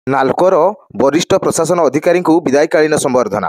नाल्कोर वरिष्ठ प्रशासन अधिकारी को विदायकालीन संबर्धना।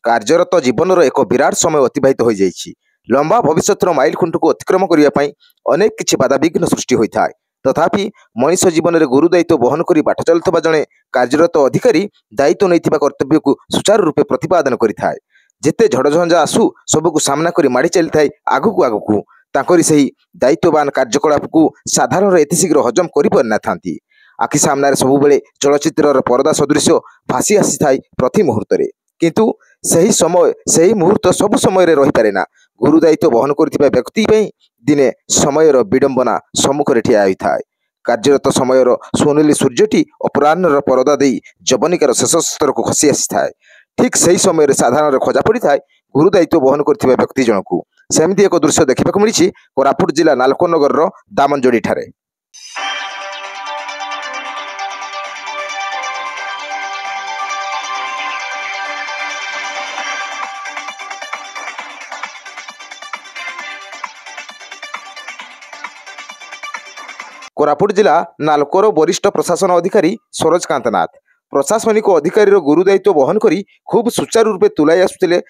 कार्यरत जीवन एक विराट समय अतिबाहित हो जाइछि। लंबा भविष्य माइलखुंट को अतिक्रम करने अनेक किछि बाधाविघ्न सृष्टि होता है। तथापि मनीष जीवन में गुरु दायित्व बहन कर बाट चलुवा जड़े कार्यरत अधिकारी दायित्व नहीं कर्तव्य को सुचारू रूपे प्रतिपादन करिथाय। जेते झड़झंझा आसू सबको सामना कर माड़ी चली थाए आगकू आगकू तांकरी सही दायित्ववान कार्यकलाप को साधारण एति शीघ्र हजम कर पारि नाथांती। आखि सामने सबुबले चलचित्र परदा सदृश भासी आसी थाए प्रति मुहूर्त किंतु सही समय सही मुहूर्त सब समय रही पारे ना। गुरु दायित्व बहन करथिबा व्यक्ति दिने समयर विडंबना सम्मुखें ठिया होता है। कार्यरत समयर सोनेली सूर्यटी अपराह्न परदा दे जवनिकार शेष स्तर को खसी आसी थाए। ठीक सही समय साधारण खोजा पड़ी थाए गुरु दायित्व बहन करथिबा व्यक्ति जनकू। सेमती एक दृश्य देखा मिली कोरापुट जिला नालकोनगर दामनजोड़ी ठारे। कोरापुट जिला नाल्कोर वरिष्ठ प्रशासन अधिकारी सरोजकांत नाथ प्रशासनिक अधिकारी गुरु दायित्व बहन करी खूब सुचारू रूपे तुलाई आसुथिले।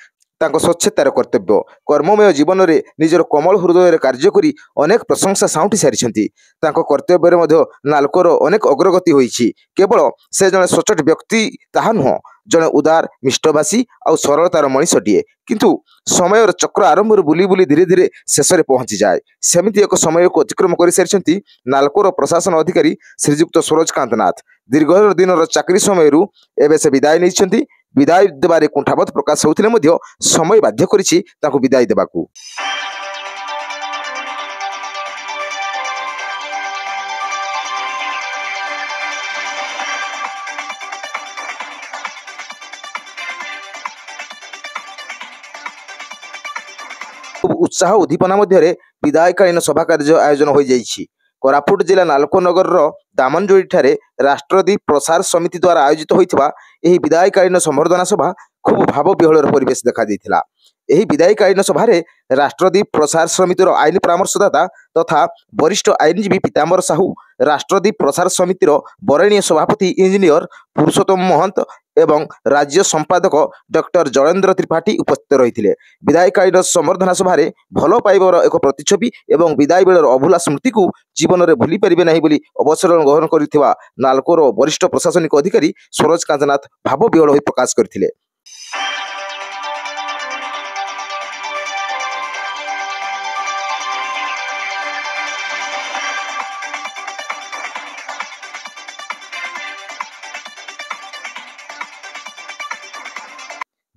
स्वच्छतार कर्तव्य कर्ममय जीवन में निजर कोमल हृदय कार्य करी अनेक प्रशंसा साउंटी सारी कर्तव्य नाल्कोर अनेक अग्रगति होईछि। केवल से जड़े सचोट व्यक्ति ताहा नुह जड़े उदार मिष्टभाषी आउ सरलतार मनीषटीए किंतु समय चक्र आरंभ बुली बुली धीरे धीरे शेष में पहुंची जाए। सेमिति एक समय को अतिक्रम कर सारी नाल्कोर प्रशासन अधिकारी श्रीजुक्त सरोजकांत नाथ दीर्घ दिन चाकरी समय एवं से विदाय नहीं। विदाय देवारे कुंठाबोध प्रकाश होते समय बाध्य करिछि ताकू विदाय देबाकू। उत्साह उद्दीपना मध्य विदायकालीन सभा कार्य आयोजन हो जाइछि। कोरापुट जिला नालकोनगर दामनजोड़ी ठारे राष्ट्रदीप प्रसार समिति द्वारा आयोजित होइथिबा एही विदायकालीन संबर्धना सभा खूब भाव विहलर परिवेश देखा देइथिला। एही विदायकालीन सभारे राष्ट्रदीप प्रसार समितिर आईन परामर्शदाता तथा वरिष्ठ आईनजीवी पीताम्बर साहू, राष्ट्रदीप प्रसार समितिर बरणीय सभापति इंजीनियर पुरुषोत्तम महंत एवं राज्य संपादक डॉक्टर जलेन्द्र त्रिपाठी उपस्थित रही। विदायकालीन संबर्धना सभारे भल पाइबार एक प्रतिच्छवि एवं विदाय बेलर अभूला स्मृति को जीवन में भूली पारिबे नाही बोली अवसर ग्रहण करथिबा नाल्कोर वरिष्ठ प्रशासनिक अधिकारी सरोजकांत नाथ भाव विहल होई प्रकाश करथिले।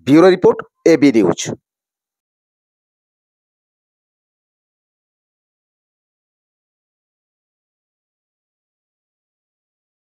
Bureau report AB news.